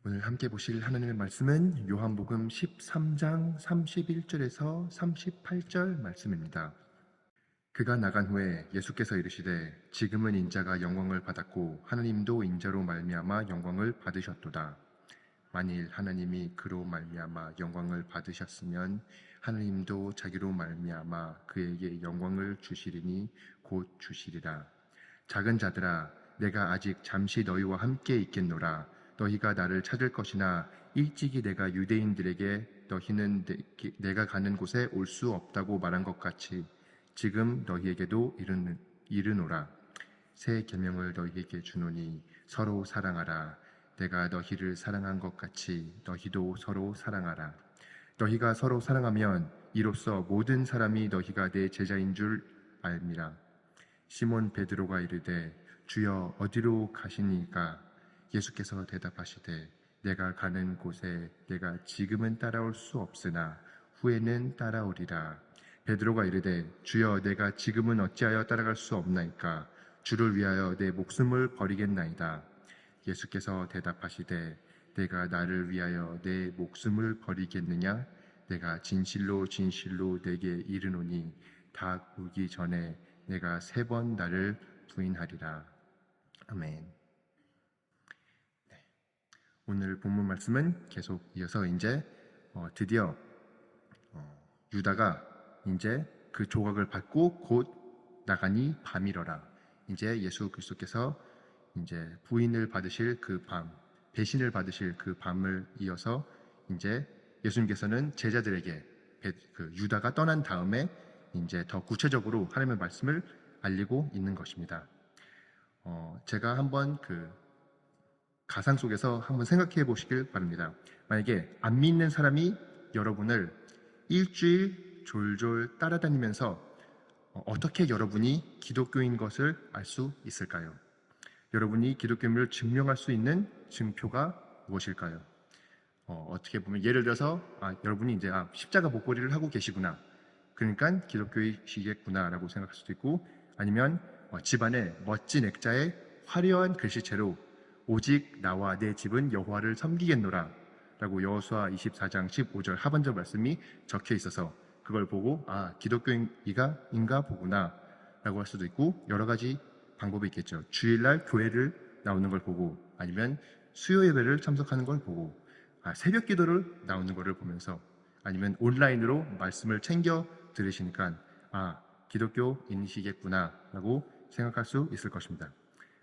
오늘 함께 보실 하나님의 말씀은 요한복음 13장 31절에서 38절 말씀입니다. 그가 나간 후에 예수께서 이르시되 지금은 인자가 영광을 받았고 하나님도 인자로 말미암아 영광을 받으셨도다. 만일 하나님이 그로 말미암아 영광을 받으셨으면 하나님도 자기로 말미암아 그에게 영광을 주시리니 곧 주시리라. 작은 자들아, 내가 아직 잠시 너희와 함께 있겠노라. 너희가 나를 찾을 것이나 일찍이 내가 유대인들에게 너희는 내가 가는 곳에 올 수 없다고 말한 것 같이 지금 너희에게도 이르노라. 새 계명을 너희에게 주노니 서로 사랑하라. 내가 너희를 사랑한 것 같이 너희도 서로 사랑하라. 너희가 서로 사랑하면 이로써 모든 사람이 너희가 내 제자인 줄 알미라. 시몬 베드로가 이르되 주여 어디로 가시니까? 예수께서 대답하시되 내가 가는 곳에 내가 지금은 따라올 수 없으나 후에는 따라오리라. 베드로가 이르되 주여 내가 지금은 어찌하여 따라갈 수 없나이까? 주를 위하여 내 목숨을 버리겠나이다. 예수께서 대답하시되 내가 나를 위하여 내 목숨을 버리겠느냐? 내가 진실로 진실로 내게 이르노니 닭 울기 전에 내가 3번 나를 부인하리라. 아멘. 오늘 본문 말씀은 계속 이어서 이제 드디어 유다가 이제 그 조각을 받고 곧 나가니 밤이러라. 이제 예수 그리스도께서 이제 부인을 받으실 그 밤, 배신을 받으실 그 밤을 이어서 이제 예수님께서는 제자들에게 그 유다가 떠난 다음에 이제 더 구체적으로 하나님의 말씀을 알리고 있는 것입니다. 제가 한번 그 가상 속에서 한번 생각해 보시길 바랍니다. 만약에 안 믿는 사람이 여러분을 일주일 졸졸 따라다니면서 어떻게 여러분이 기독교인 것을 알 수 있을까요? 여러분이 기독교임을 증명할 수 있는 증표가 무엇일까요? 어떻게 보면 예를 들어서 여러분이 이제 십자가 목걸이를 하고 계시구나, 그러니까 기독교이시겠구나라고 생각할 수도 있고, 아니면 집안에 멋진 액자에 화려한 글씨체로 오직 나와 내 집은 여호와를 섬기겠노라 라고 여호수아 24장 15절 하반절 말씀이 적혀 있어서 그걸 보고 기독교인가 보구나 라고 할 수도 있고, 여러 가지 방법이 있겠죠. 주일날 교회를 나오는 걸 보고, 아니면 수요 예배를 참석하는 걸 보고, 새벽 기도를 나오는 것을 보면서, 아니면 온라인으로 말씀을 챙겨 들으시니까 기독교인이시겠구나 라고 생각할 수 있을 것입니다.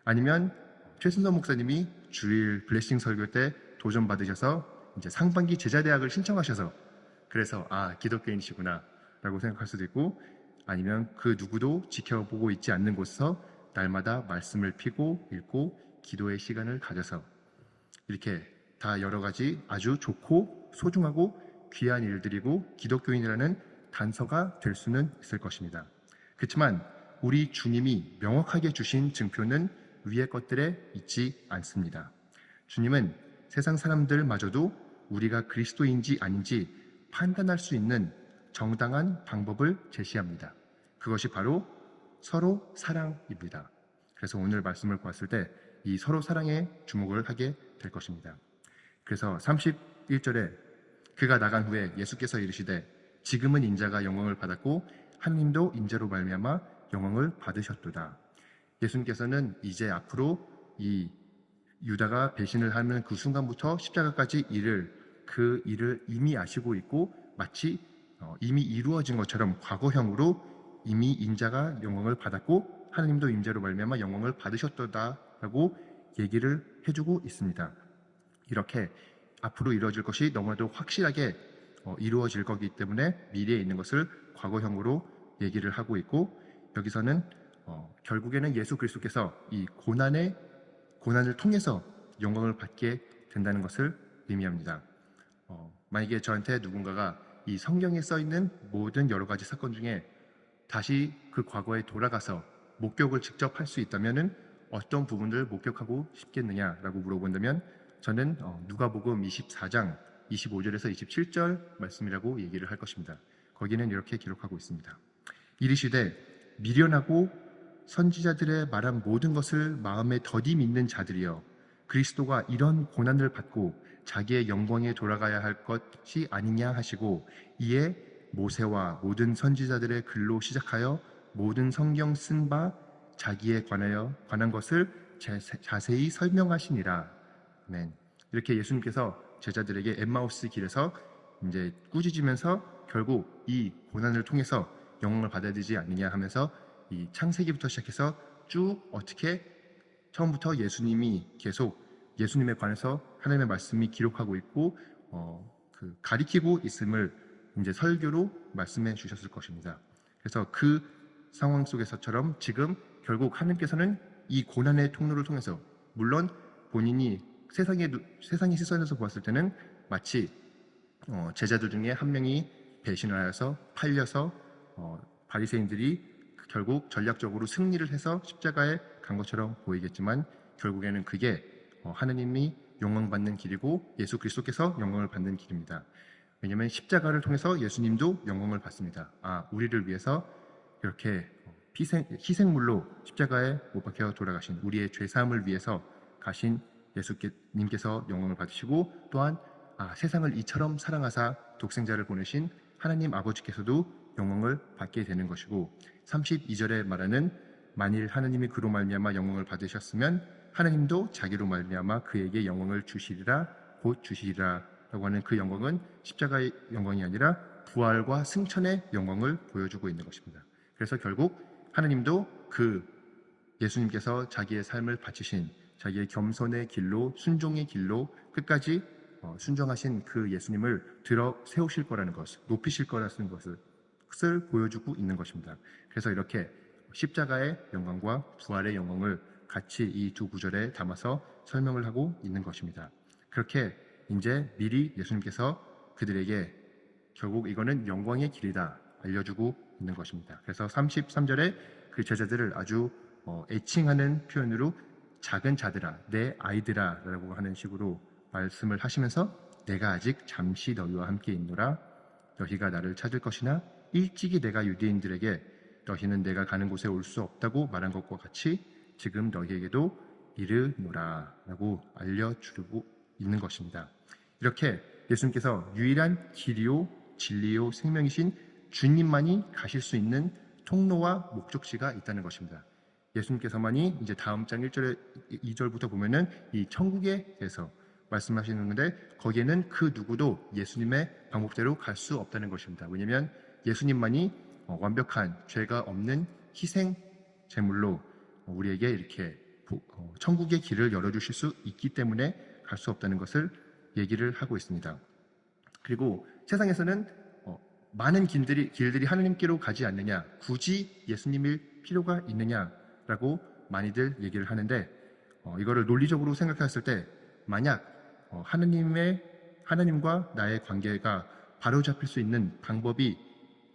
아니면 최순서 목사님이 주일 블레싱 설교 때 도전 받으셔서 이제 상반기 제자대학을 신청하셔서 그래서 기독교인이시구나 라고 생각할 수도 있고, 아니면 그 누구도 지켜보고 있지 않는 곳에서 날마다 말씀을 피고 읽고 기도의 시간을 가져서 이렇게 다 여러 가지 아주 좋고 소중하고 귀한 일들이고 기독교인이라는 단서가 될 수는 있을 것입니다. 그렇지만 우리 주님이 명확하게 주신 증표는 위의 것들에 있지 않습니다. 주님은 세상 사람들마저도 우리가 그리스도인지 아닌지 판단할 수 있는 정당한 방법을 제시합니다. 그것이 바로 서로 사랑입니다. 그래서 오늘 말씀을 보았을 때 이 서로 사랑에 주목을 하게 될 것입니다. 그래서 31절에 그가 나간 후에 예수께서 이르시되 지금은 인자가 영광을 받았고 하나님도 인자로 말미암아 영광을 받으셨도다. 예수님께서는 이제 앞으로 이 유다가 배신을 하는 그 순간부터 십자가까지 그 일을 이미 아시고 있고, 마치 이미 이루어진 것처럼 과거형으로 이미 인자가 영광을 받았고 하나님도 인자로 말미암아 영광을 받으셨도다라고 얘기를 해주고 있습니다. 이렇게 앞으로 이루어질 것이 너무나도 확실하게 이루어질 거기 때문에 미래에 있는 것을 과거형으로 얘기를 하고 있고, 여기서는 결국에는 예수 그리스도께서 이 고난을 통해서 영광을 받게 된다는 것을 의미합니다. 만약에 저한테 누군가가 이 성경에 써있는 모든 여러 가지 사건 중에 다시 그 과거에 돌아가서 목격을 직접 할 수 있다면 어떤 부분을 목격하고 싶겠느냐라고 물어본다면 저는 누가복음 24장 25절에서 27절 말씀이라고 얘기를 할 것입니다. 거기는 이렇게 기록하고 있습니다. 이르시되 미련하고 선지자들의 말한 모든 것을 마음에 더디 믿는 자들이여 그리스도가 이런 고난을 받고 자기의 영광에 돌아가야 할 것이 아니냐 하시고, 이에 모세와 모든 선지자들의 글로 시작하여 모든 성경 쓴 바 자기에 관한 것을 자세히 설명하시니라. 아멘. 이렇게 예수님께서 제자들에게 엠마우스 길에서 이제 꾸짖으면서 결국 이 고난을 통해서 영광을 받아야 되지 않느냐 하면서 이 창세기부터 시작해서 쭉 어떻게 처음부터 예수님이 계속 예수님에 관해서 하나님의 말씀이 기록하고 있고 가리키고 있음을 이제 설교로 말씀해 주셨을 것입니다. 그래서 그 상황 속에서처럼 지금 결국 하나님께서는 이 고난의 통로를 통해서, 물론 본인이 세상의 시선에서 보았을 때는 마치 제자들 중에 한 명이 배신을 하여서 팔려서 바리새인들이 결국 전략적으로 승리를 해서 십자가에 간 것처럼 보이겠지만, 결국에는 그게 하나님이 영광받는 길이고 예수 그리스도께서 영광을 받는 길입니다. 왜냐하면 십자가를 통해서 예수님도 영광을 받습니다. 우리를 위해서 이렇게 희생물로 십자가에 못 박혀 돌아가신, 우리의 죄사함을 위해서 가신 예수님께서 영광을 받으시고, 또한 세상을 이처럼 사랑하사 독생자를 보내신 하나님 아버지께서도 영광을 받게 되는 것이고, 32절에 말하는 만일 하나님이 그로 말미암아 영광을 받으셨으면 하나님도 자기로 말미암아 그에게 영광을 주시리라, 곧 주시리라 라고 하는 그 영광은 십자가의 영광이 아니라 부활과 승천의 영광을 보여주고 있는 것입니다. 그래서 결국 하나님도 그 예수님께서 자기의 삶을 바치신 자기의 겸손의 길로, 순종의 길로 끝까지 순종하신 그 예수님을 들어 세우실 거라는 것, 높이실 거라는 것을 보여주고 있는 것입니다. 그래서 이렇게 십자가의 영광과 부활의 영광을 같이 이 두 구절에 담아서 설명을 하고 있는 것입니다. 그렇게 이제 미리 예수님께서 그들에게 결국 이거는 영광의 길이다 알려주고 있는 것입니다. 그래서 33절에 그 제자들을 아주 애칭하는 표현으로 작은 자들아, 내 아이들아 라고 하는 식으로 말씀을 하시면서, 내가 아직 잠시 너희와 함께 있노라. 너희가 나를 찾을 것이나 일찍이 내가 유대인들에게 너희는 내가 가는 곳에 올 수 없다고 말한 것과 같이 지금 너희에게도 이르노라 라고 알려주고 있는 것입니다. 이렇게 예수님께서 유일한 길이요 진리요 생명이신 주님만이 가실 수 있는 통로와 목적지가 있다는 것입니다. 예수님께서만이 이제 다음 장 1절에 2절부터 보면은 이 천국에 대해서 말씀하시는 건데, 거기에는 그 누구도 예수님의 방법대로 갈 수 없다는 것입니다. 왜냐하면 예수님만이 완벽한 죄가 없는 희생 제물로 우리에게 이렇게 천국의 길을 열어주실 수 있기 때문에 갈 수 없다는 것을 얘기를 하고 있습니다. 그리고 세상에서는 많은 길들이 하나님께로 가지 않느냐, 굳이 예수님일 필요가 있느냐라고 많이들 얘기를 하는데, 이거를 논리적으로 생각했을 때 만약 하나님과 나의 관계가 바로잡힐 수 있는 방법이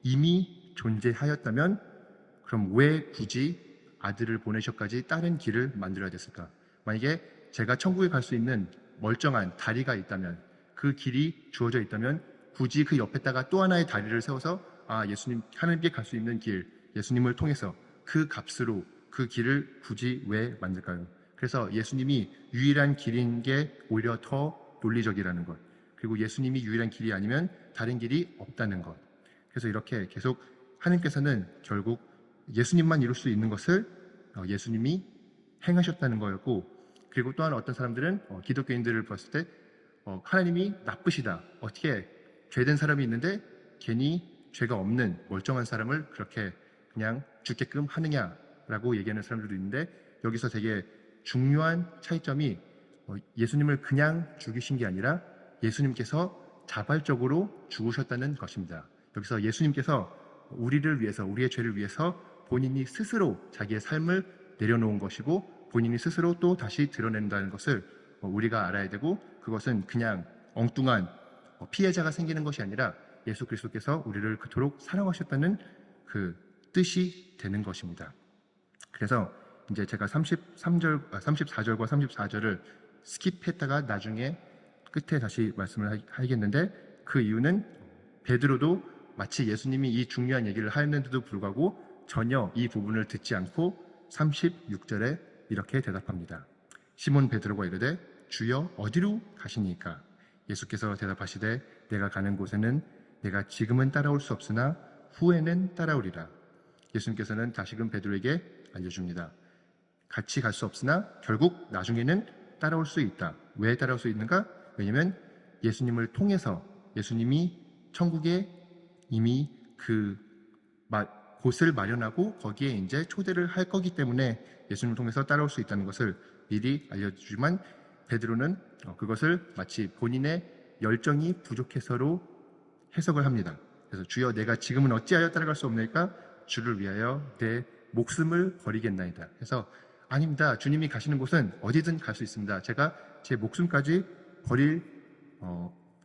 이미 존재하였다면, 그럼 왜 굳이 아들을 보내셔까지 다른 길을 만들어야 됐을까? 만약에 제가 천국에 갈 수 있는 멀쩡한 다리가 있다면, 그 길이 주어져 있다면 굳이 그 옆에다가 또 하나의 다리를 세워서 예수님, 하나님께 갈 수 있는 길, 예수님을 통해서 그 값으로 그 길을 굳이 왜 만들까요? 그래서 예수님이 유일한 길인 게 오히려 더 논리적이라는 것, 그리고 예수님이 유일한 길이 아니면 다른 길이 없다는 것. 그래서 이렇게 계속 하나님께서는 결국 예수님만 이룰 수 있는 것을 예수님이 행하셨다는 거였고, 그리고 또한 어떤 사람들은 기독교인들을 봤을 때 하나님이 나쁘시다, 어떻게 죄된 사람이 있는데 괜히 죄가 없는 멀쩡한 사람을 그렇게 그냥 죽게끔 하느냐라고 얘기하는 사람들도 있는데, 여기서 되게 중요한 차이점이 예수님을 그냥 죽이신 게 아니라 예수님께서 자발적으로 죽으셨다는 것입니다. 여기서 예수님께서 우리를 위해서, 우리의 죄를 위해서 본인이 스스로 자기의 삶을 내려놓은 것이고, 본인이 스스로 또 다시 드러낸다는 것을 우리가 알아야 되고, 그것은 그냥 엉뚱한 피해자가 생기는 것이 아니라 예수 그리스도께서 우리를 그토록 사랑하셨다는 그 뜻이 되는 것입니다. 그래서 이제 제가 34절과 34절을 스킵했다가 나중에 끝에 다시 말씀을 하겠는데, 그 이유는 베드로도 마치 예수님이 이 중요한 얘기를 하였는데도 불구하고 전혀 이 부분을 듣지 않고 36절에 이렇게 대답합니다. 시몬 베드로가 이르되 주여 어디로 가시니까? 예수께서 대답하시되 내가 가는 곳에는 내가 지금은 따라올 수 없으나 후에는 따라오리라. 예수님께서는 다시금 베드로에게 알려줍니다. 같이 갈 수 없으나 결국 나중에는 따라올 수 있다. 왜 따라올 수 있는가? 왜냐하면 예수님을 통해서 예수님이 천국에 이미 그 곳을 마련하고 거기에 이제 초대를 할 거기 때문에 예수님을 통해서 따라올 수 있다는 것을 미리 알려주지만 베드로는 그것을 마치 본인의 열정이 부족해서로 해석을 합니다. 그래서 주여 내가 지금은 어찌하여 따라갈 수 없나이까? 주를 위하여 내 목숨을 버리겠나이다. 그래서 아닙니다. 주님이 가시는 곳은 어디든 갈 수 있습니다. 제가 제 목숨까지 버릴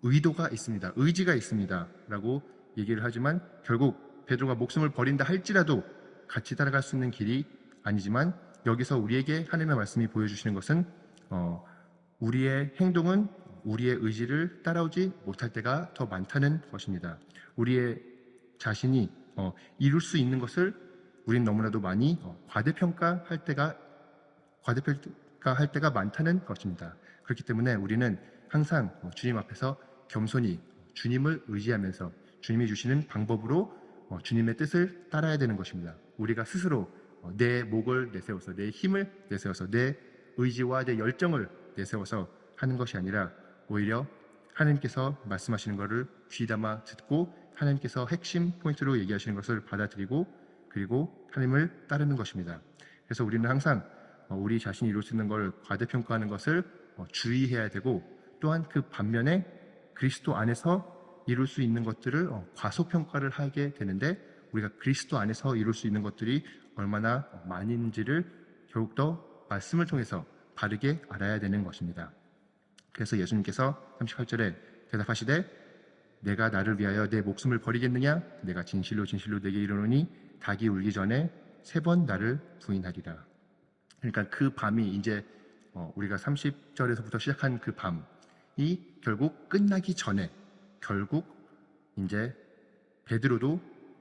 의도가 있습니다. 의지가 있습니다. 라고 얘기를 하지만 결국 베드로가 목숨을 버린다 할지라도 같이 따라갈 수 있는 길이 아니지만 여기서 우리에게 하나님의 말씀이 보여주시는 것은 우리의 행동은 우리의 의지를 따라오지 못할 때가 더 많다는 것입니다. 우리의 자신이 이룰 수 있는 것을 우린 너무나도 많이 과대평가할 때가 많다는 것입니다. 그렇기 때문에 우리는 항상 주님 앞에서 겸손히 주님을 의지하면서 주님이 주시는 방법으로 주님의 뜻을 따라야 되는 것입니다. 우리가 스스로 내 목을 내세워서 내 힘을 내세워서 내 의지와 내 열정을 내세워서 하는 것이 아니라 오히려 하나님께서 말씀하시는 것을 귀담아 듣고 하나님께서 핵심 포인트로 얘기하시는 것을 받아들이고 그리고 하나님을 따르는 것입니다. 그래서 우리는 항상 우리 자신이 이룰 수 있는 걸 과대평가하는 것을 주의해야 되고 또한 그 반면에 그리스도 안에서 이룰 수 있는 것들을 과소평가를 하게 되는데 우리가 그리스도 안에서 이룰 수 있는 것들이 얼마나 많이 있는지를 더욱 더 말씀을 통해서 바르게 알아야 되는 것입니다. 그래서 예수님께서 38절에 대답하시되 내가 나를 위하여 내 목숨을 버리겠느냐? 내가 진실로 진실로 내게 이르노니 닭이 울기 전에 3번 나를 부인하리라. 그러니까 그 밤이 이제 우리가 30절에서부터 시작한 그 밤이 결국 끝나기 전에 결국 이제 베드로도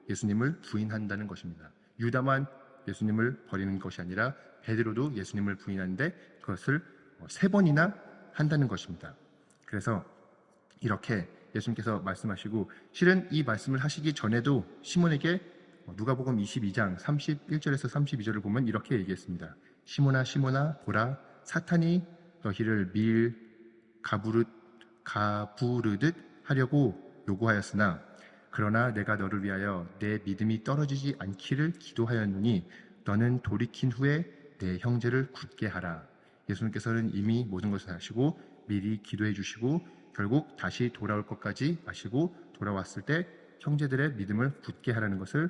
예수님을 부인한다는 것입니다. 유다만 예수님을 버리는 것이 아니라 베드로도 예수님을 부인하는데 그것을 3번이나 한다는 것입니다. 그래서 이렇게 예수님께서 말씀하시고 실은 이 말씀을 하시기 전에도 시몬에게 누가복음 22장 31절에서 32절을 보면 이렇게 얘기했습니다. 시몬아 시몬아 보라 사탄이 너희를 가부르듯 하려고 요구하였으나 그러나 내가 너를 위하여 내 믿음이 떨어지지 않기를 기도하였노니 너는 돌이킨 후에 내 형제를 굳게 하라. 예수님께서는 이미 모든 것을 아시고 미리 기도해 주시고 결국 다시 돌아올 것까지 아시고 돌아왔을 때 형제들의 믿음을 굳게 하라는 것을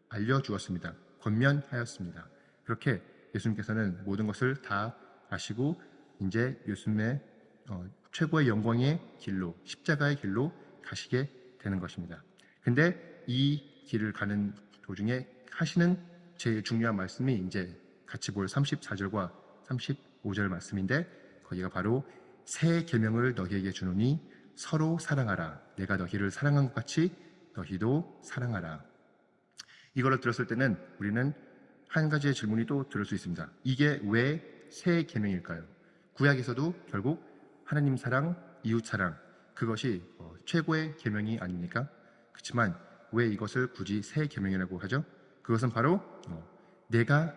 알려주었습니다. 권면하였습니다. 그렇게 예수님께서는 모든 것을 다 아시고 이제 예수님의 최고의 영광의 길로 십자가의 길로 가시게 되는 것입니다. 근데 이 길을 가는 도중에 하시는 제일 중요한 말씀이 이제 같이 볼 34절과 35절 말씀인데 거기가 바로 새 계명을 너희에게 주노니 서로 사랑하라. 내가 너희를 사랑한 것 같이 너희도 사랑하라. 이거를 들었을 때는 우리는 한 가지의 질문이 또 들을 수 있습니다. 이게 왜 새 계명일까요? 구약에서도 결국 하나님 사랑, 이웃 사랑 그것이 최고의 계명이 아닙니까? 그렇지만 왜 이것을 굳이 새 계명이라고 하죠? 그것은 바로 내가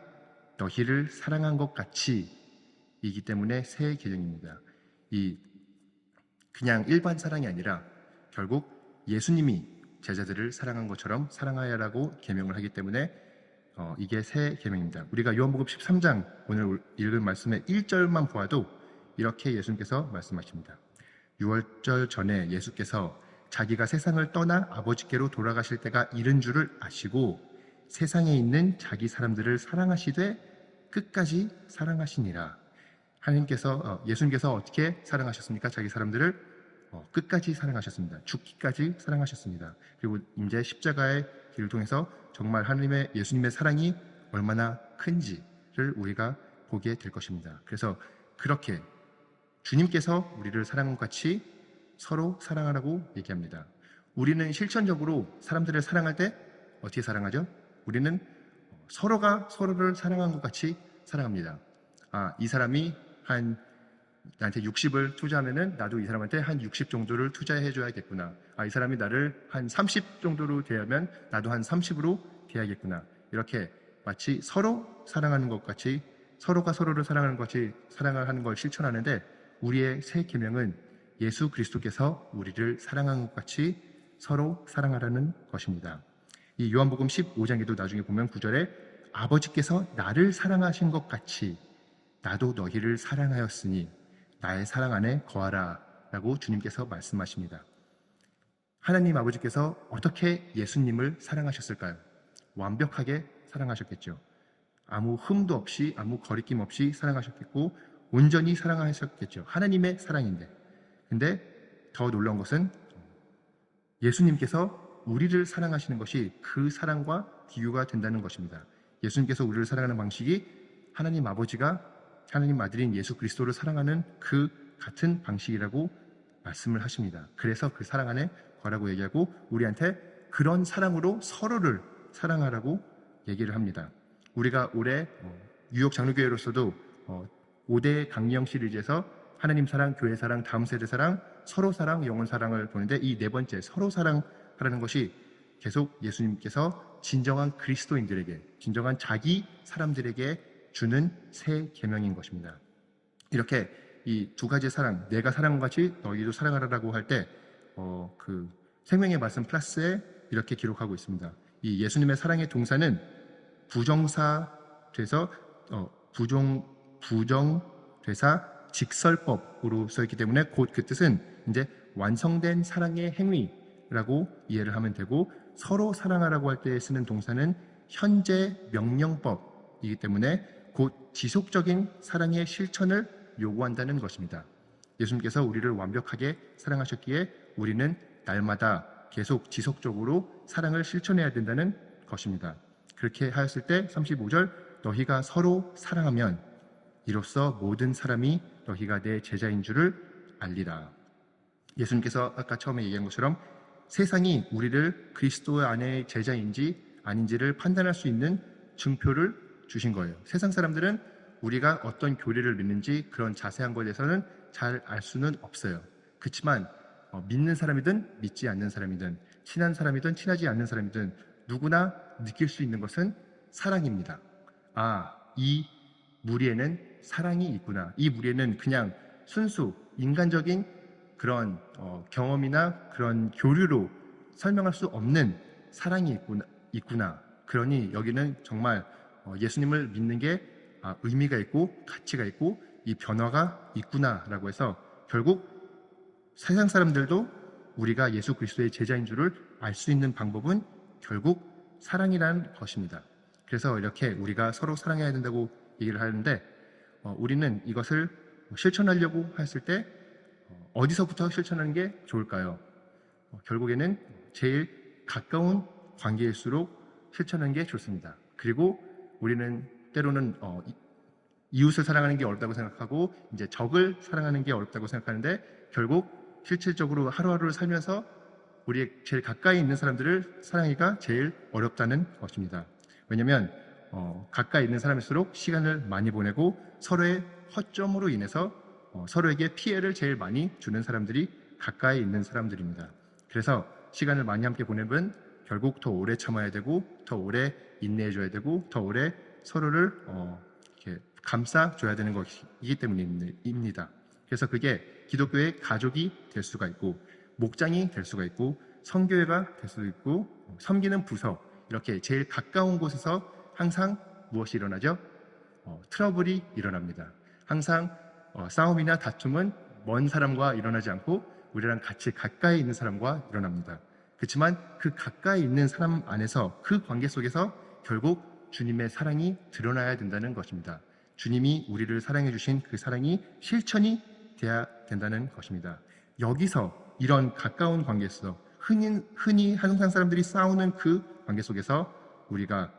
너희를 사랑한 것 같이 이기 때문에 새 계명입니다. 이 그냥 일반 사랑이 아니라 결국 예수님이 제자들을 사랑한 것처럼 사랑하여라고 계명을 하기 때문에 이게 새 계명입니다. 우리가 요한복음 13장 오늘 읽은 말씀의 1절만 보아도 이렇게 예수님께서 말씀하십니다. 6월절 전에 예수께서 자기가 세상을 떠나 아버지께로 돌아가실 때가 이른 줄을 아시고 세상에 있는 자기 사람들을 사랑하시되 끝까지 사랑하시니라. 예수님께서 어떻게 사랑하셨습니까? 자기 사람들을 끝까지 사랑하셨습니다. 죽기까지 사랑하셨습니다. 그리고 이제 십자가의 길을 통해서 정말 예수님의 사랑이 얼마나 큰지를 우리가 보게 될 것입니다. 그래서 그렇게 주님께서 우리를 사랑한 것 같이 서로 사랑하라고 얘기합니다. 우리는 실천적으로 사람들을 사랑할 때 어떻게 사랑하죠? 우리는 서로가 서로를 사랑한 것 같이 사랑합니다. 이 사람이 나한테 60을 투자하면은 나도 이 사람한테 한 60 정도를 투자해 줘야겠구나. 이 사람이 나를 한 30 정도로 대하면 나도 한 30으로 대하겠구나. 이렇게 마치 서로 사랑하는 것 같이, 서로가 서로를 사랑하는 것이 사랑을 하는 걸 실천하는데, 우리의 새 계명은 예수 그리스도께서 우리를 사랑한 것 같이 서로 사랑하라는 것입니다. 이 요한복음 15장에도 나중에 보면 9절에 아버지께서 나를 사랑하신 것 같이 나도 너희를 사랑하였으니 나의 사랑 안에 거하라 라고 주님께서 말씀하십니다. 하나님 아버지께서 어떻게 예수님을 사랑하셨을까요? 완벽하게 사랑하셨겠죠. 아무 흠도 없이, 아무 거리낌 없이 사랑하셨겠고 온전히 사랑하셨겠죠. 하나님의 사랑인데. 근데 더 놀라운 것은 예수님께서 우리를 사랑하시는 것이 그 사랑과 비유가 된다는 것입니다. 예수님께서 우리를 사랑하는 방식이 하나님 아버지가 하나님 아들인 예수 그리스도를 사랑하는 그 같은 방식이라고 말씀을 하십니다. 그래서 그 사랑 안에 거라고 얘기하고 우리한테 그런 사랑으로 서로를 사랑하라고 얘기를 합니다. 우리가 올해 뉴욕 장로교회로서도 5대 강령 시리즈에서 하나님 사랑, 교회 사랑, 다음 세대 사랑, 서로 사랑, 영혼 사랑을 보는데 이 네 번째 서로 사랑하라는 것이 계속 예수님께서 진정한 그리스도인들에게, 진정한 자기 사람들에게 주는 새 계명인 것입니다. 이렇게 이 두 가지 사랑, 내가 사랑한 같이 너희도 사랑하라고 할 때 그 생명의 말씀 플러스에 이렇게 기록하고 있습니다. 이 예수님의 사랑의 동사는 부정사 돼서 부정대사 직설법으로 써있기 때문에 곧 그 뜻은 이제 완성된 사랑의 행위라고 이해를 하면 되고, 서로 사랑하라고 할 때 쓰는 동사는 현재 명령법이기 때문에 곧 지속적인 사랑의 실천을 요구한다는 것입니다. 예수님께서 우리를 완벽하게 사랑하셨기에 우리는 날마다 계속 지속적으로 사랑을 실천해야 된다는 것입니다. 그렇게 하였을 때 35절 너희가 서로 사랑하면 이로써 모든 사람이 너희가 내 제자인 줄을 알리라. 예수님께서 아까 처음에 얘기한 것처럼 세상이 우리를 그리스도 안의 제자인지 아닌지를 판단할 수 있는 증표를 주신 거예요. 세상 사람들은 우리가 어떤 교리를 믿는지 그런 자세한 것에 대해서는 잘 알 수는 없어요. 그렇지만 믿는 사람이든 믿지 않는 사람이든 친한 사람이든 친하지 않는 사람이든 누구나 느낄 수 있는 것은 사랑입니다. 이 무리에는 사랑이 있구나. 이 무리에는 그냥 순수 인간적인 그런 경험이나 그런 교류로 설명할 수 없는 사랑이 있구나. 그러니 여기는 정말 예수님을 믿는 게 의미가 있고 가치가 있고 이 변화가 있구나라고 해서 결국 세상 사람들도 우리가 예수 그리스도의 제자인 줄을 알 수 있는 방법은 결국 사랑이라는 것입니다. 그래서 이렇게 우리가 서로 사랑해야 된다고 얘기를 하는데 우리는 이것을 실천하려고 했을 때 어디서부터 실천하는 게 좋을까요? 결국에는 제일 가까운 관계일수록 실천하는 게 좋습니다. 그리고 우리는 때로는 이웃을 사랑하는 게 어렵다고 생각하고 이제 적을 사랑하는 게 어렵다고 생각하는데 결국 실질적으로 하루하루를 살면서 우리 제일 가까이 있는 사람들을 사랑하기가 제일 어렵다는 것입니다. 왜냐하면 가까이 있는 사람일수록 시간을 많이 보내고 서로의 허점으로 인해서 서로에게 피해를 제일 많이 주는 사람들이 가까이 있는 사람들입니다. 그래서 시간을 많이 함께 보내면 결국 더 오래 참아야 되고 더 오래 인내해줘야 되고 더 오래 서로를 이렇게 감싸줘야 되는 것이기 때문입니다. 그래서 그게 기독교의 가족이 될 수가 있고 목장이 될 수가 있고 선교회가 될 수도 있고 섬기는 부서, 이렇게 제일 가까운 곳에서 항상 무엇이 일어나죠? 트러블이 일어납니다. 항상 싸움이나 다툼은 먼 사람과 일어나지 않고 우리랑 같이 가까이 있는 사람과 일어납니다. 그렇지만 그 가까이 있는 사람 안에서 그 관계 속에서 결국 주님의 사랑이 드러나야 된다는 것입니다. 주님이 우리를 사랑해 주신 그 사랑이 실천이 돼야 된다는 것입니다. 여기서 이런 가까운 관계에서 흔히 항상 사람들이 싸우는 그 관계 속에서 우리가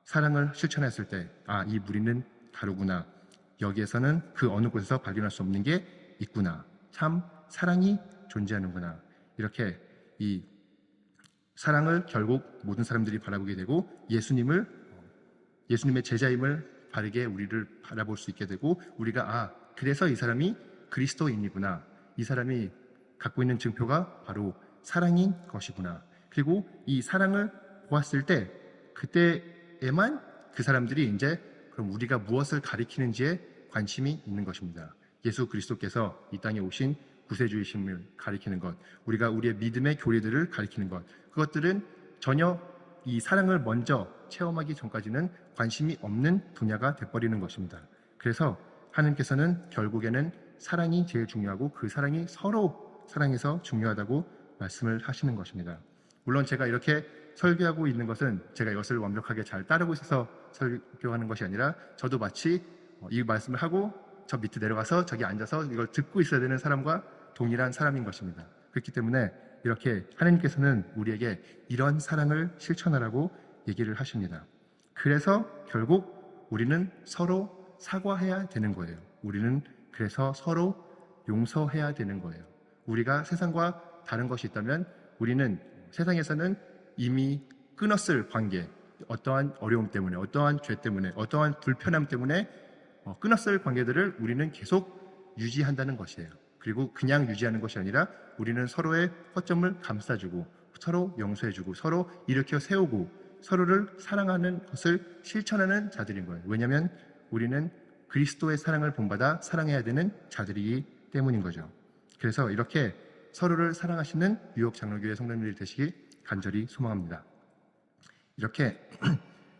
사랑을 실천했을 때 이 무리는 다르구나. 여기에서는 그 어느 곳에서 발견할 수 없는 게 있구나. 참 사랑이 존재하는구나. 이렇게 이 사랑을 결국 모든 사람들이 바라보게 되고 예수님의 제자임을 바르게 우리를 바라볼 수 있게 되고 우리가 그래서 이 사람이 그리스도인이구나. 이 사람이 갖고 있는 증표가 바로 사랑인 것이구나. 그리고 이 사랑을 보았을 때 그때에만 그 사람들이 이제 그럼 우리가 무엇을 가리키는지에 관심이 있는 것입니다. 예수 그리스도께서 이 땅에 오신 구세주이심을 가리키는 것, 우리가 우리의 믿음의 교리들을 가리키는 것, 그것들은 전혀 이 사랑을 먼저 체험하기 전까지는 관심이 없는 분야가 돼버리는 것입니다. 그래서 하나님께서는 결국에는 사랑이 제일 중요하고 그 사랑이 서로 사랑해서 중요하다고 말씀을 하시는 것입니다. 물론 제가 이렇게 설교하고 있는 것은 제가 이것을 완벽하게 잘 따르고 있어서 설교하는 것이 아니라 저도 마치 이 말씀을 하고 저 밑에 내려가서 저기 앉아서 이걸 듣고 있어야 되는 사람과 동일한 사람인 것입니다. 그렇기 때문에 이렇게 하나님께서는 우리에게 이런 사랑을 실천하라고 얘기를 하십니다. 그래서 결국 우리는 서로 사과해야 되는 거예요. 우리는 그래서 서로 용서해야 되는 거예요. 우리가 세상과 다른 것이 있다면 우리는 세상에서는 이미 끊었을 관계, 어떠한 어려움 때문에, 어떠한 죄 때문에, 어떠한 불편함 때문에 끊었을 관계들을 우리는 계속 유지한다는 것이에요. 그리고 그냥 유지하는 것이 아니라 우리는 서로의 허점을 감싸주고 서로 용서해주고 서로 일으켜 세우고 서로를 사랑하는 것을 실천하는 자들인 거예요. 왜냐하면 우리는 그리스도의 사랑을 본받아 사랑해야 되는 자들이기 때문인 거죠. 그래서 이렇게 서로를 사랑하시는 뉴욕 장로교회 성도님들이 되시길 간절히 소망합니다. 이렇게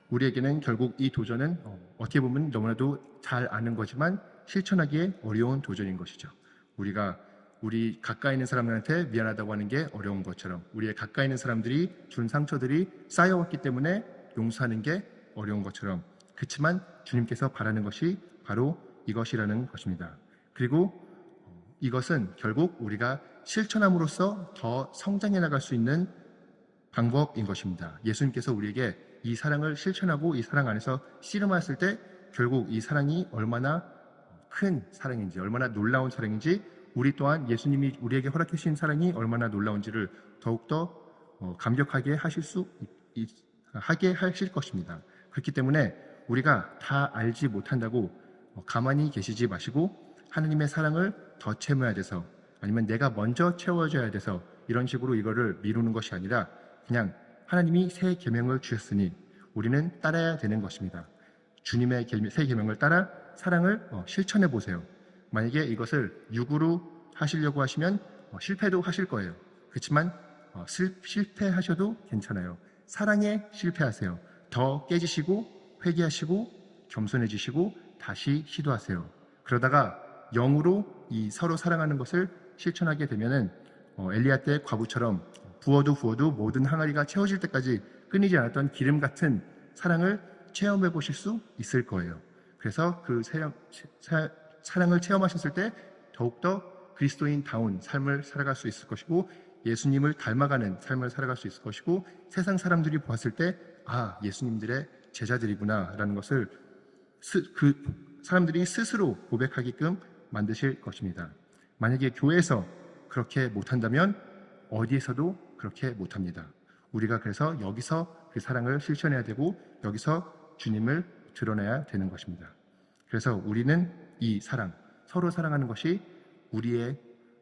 우리에게는 결국 이 도전은 어떻게 보면 너무나도 잘 아는 거지만 실천하기에 어려운 도전인 것이죠. 우리가 우리 가까이 있는 사람들한테 미안하다고 하는 게 어려운 것처럼 우리의 가까이 있는 사람들이 준 상처들이 쌓여왔기 때문에 용서하는 게 어려운 것처럼 그렇지만 주님께서 바라는 것이 바로 이것이라는 것입니다. 그리고 이것은 결국 우리가 실천함으로써 더 성장해 나갈 수 있는 방법인 것입니다. 예수님께서 우리에게 이 사랑을 실천하고 이 사랑 안에서 씨름하셨을 때 결국 이 사랑이 얼마나 큰 사랑인지 얼마나 놀라운 사랑인지 우리 또한 예수님이 우리에게 허락해 주신 사랑이 얼마나 놀라운지를 더욱더 감격하게 하게 하실 것입니다. 그렇기 때문에 우리가 다 알지 못한다고 가만히 계시지 마시고 하나님의 사랑을 더 채워야 돼서 아니면 내가 먼저 채워줘야 돼서 이런 식으로 이거를 미루는 것이 아니라 그냥 하나님이 새 계명을 주셨으니 우리는 따라야 되는 것입니다. 주님의 새 계명을 따라 사랑을 실천해 보세요. 만약에 이것을 육으로 하시려고 하시면 실패도 하실 거예요. 그렇지만 실패하셔도 괜찮아요. 사랑에 실패하세요. 더 깨지시고 회개하시고 겸손해지시고 다시 시도하세요. 그러다가 영으로 이 서로 사랑하는 것을 실천하게 되면은 엘리야 때 과부처럼 부어도 모든 항아리가 채워질 때까지 끊이지 않았던 기름 같은 사랑을 체험해 보실 수 있을 거예요. 그래서 그 사랑을 체험하셨을 때 더욱더 그리스도인다운 삶을 살아갈 수 있을 것이고 예수님을 닮아가는 삶을 살아갈 수 있을 것이고 세상 사람들이 보았을 때 예수님들의 제자들이구나 라는 것을 그 사람들이 스스로 고백하게끔 만드실 것입니다. 만약에 교회에서 그렇게 못한다면 어디에서도 그렇게 못합니다. 우리가 그래서 여기서 그 사랑을 실천해야 되고 여기서 주님을 드러내야 되는 것입니다. 그래서 우리는 이 사랑, 서로 사랑하는 것이 우리의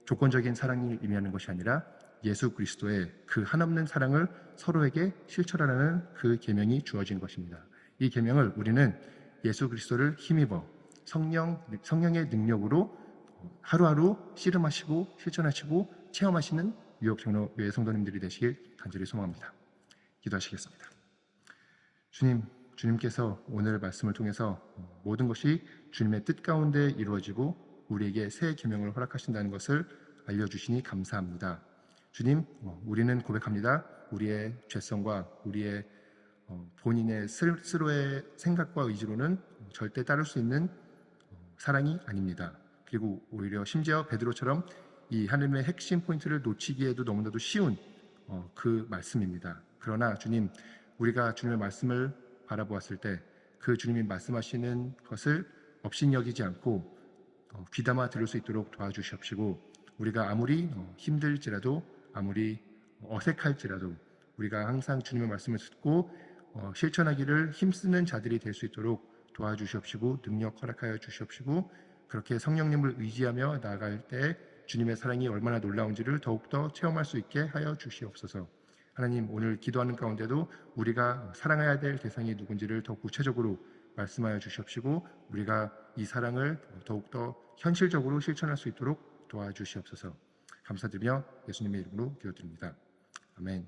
조건적인 사랑을 의미하는 것이 아니라 예수 그리스도의 그 한없는 사랑을 서로에게 실천하라는 그 계명이 주어진 것입니다. 이 계명을 우리는 예수 그리스도를 힘입어 성령의 능력으로 하루하루 씨름하시고 실천하시고 체험하시는 뉴욕 장로교회 성도님들이 되시길 간절히 소망합니다. 기도하시겠습니다. 주님께서 오늘 말씀을 통해서 모든 것이 주님의 뜻 가운데 이루어지고 우리에게 새 계명을 허락하신다는 것을 알려주시니 감사합니다. 주님, 우리는 고백합니다. 우리의 죄성과 우리의 본인의 스스로의 생각과 의지로는 절대 따를 수 있는 사랑이 아닙니다. 그리고 오히려 심지어 베드로처럼 이 하나님의 핵심 포인트를 놓치기에도 너무나도 쉬운 그 말씀입니다. 그러나 주님, 우리가 주님의 말씀을 바라보았을 때 그 주님이 말씀하시는 것을 업신여기지 않고 귀담아 들을 수 있도록 도와주시옵시고 우리가 아무리 힘들지라도 아무리 어색할지라도 우리가 항상 주님의 말씀을 듣고 실천하기를 힘쓰는 자들이 될 수 있도록 도와주시옵시고 능력 허락하여 주시옵시고 그렇게 성령님을 의지하며 나아갈 때 주님의 사랑이 얼마나 놀라운지를 더욱더 체험할 수 있게 하여 주시옵소서. 하나님, 오늘 기도하는 가운데도 우리가 사랑해야 될 대상이 누군지를 더 구체적으로 말씀하여 주시옵시고 우리가 이 사랑을 더욱더 현실적으로 실천할 수 있도록 도와주시옵소서. 감사드리며 예수님의 이름으로 기도드립니다. 아멘.